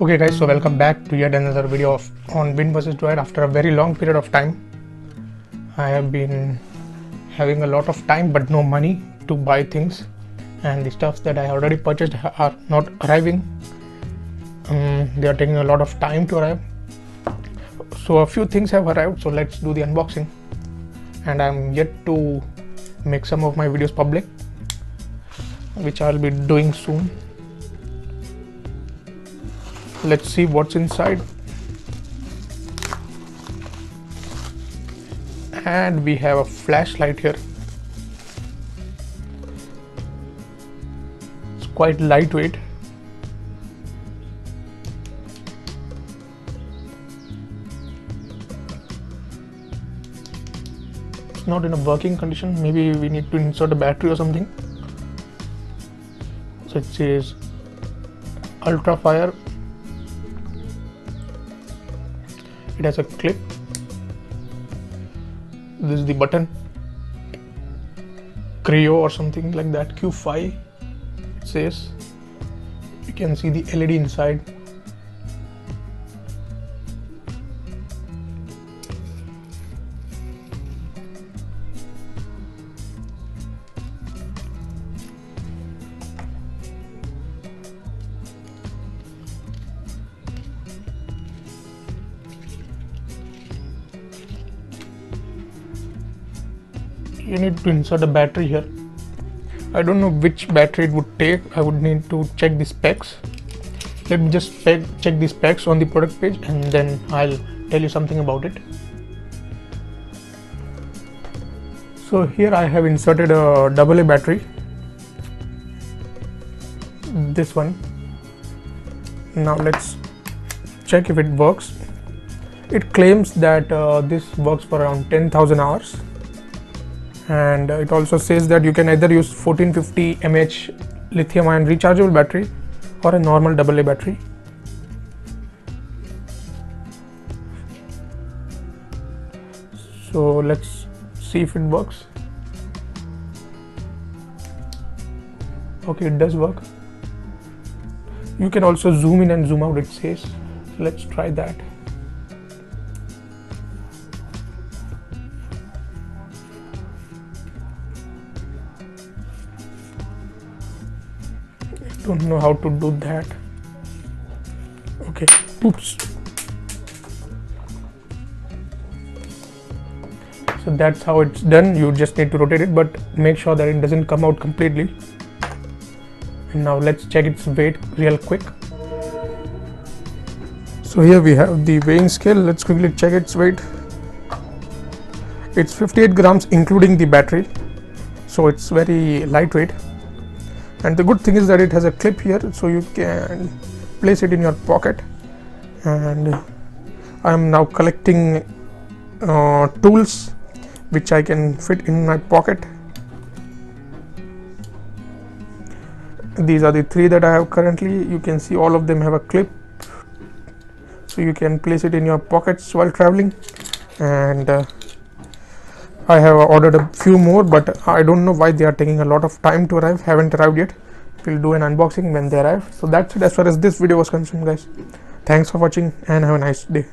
Okay guys, so welcome back to yet another video on Wind vs Droid. After a very long period of time, I have been having a lot of time but no money to buy things, and the stuffs that I already purchased are not arriving. They are taking a lot of time to arrive. So a few things have arrived, so let's do the unboxing. And I'm yet to make some of my videos public, which I'll be doing soon. Let's see what's inside. And we have a flashlight here. It's quite lightweight. It's not in a working condition. Maybe we need to insert a battery or something. So it says Ultra Fire. It has a clip. This is the button. Creo or something like that. Q5 it says. You can see the LED inside. You need to insert a battery here. I don't know which battery it would take. I would need to check the specs. Let me just check the specs on the product page and then I'll tell you something about it. So here I have inserted a AA battery. This one. Now let's check if it works. It claims that this works for around 10,000 hours. And it also says that you can either use 1450 mAh lithium ion rechargeable battery or a normal AA battery. So let's see if it works. Okay, it does work. You can also zoom in and zoom out, it says. So let's try that. Don't know how to do that. Okay, oops. So that's how it's done. You just need to rotate it, but make sure that it doesn't come out completely. And now let's check its weight real quick. So here we have the weighing scale. Let's quickly check its weight. It's 58 grams including the battery, so it's very lightweight. And the good thing is that it has a clip here, so you can place it in your pocket. And I am now collecting tools which I can fit in my pocket. These are the three that I have currently. You can see all of them have a clip, so you can place it in your pockets while traveling. And I have ordered a few more, but I don't know why they are taking a lot of time to arrive. Haven't arrived yet. We'll do an unboxing when they arrive. So that's it as far as this video was concerned, guys. Thanks for watching and have a nice day.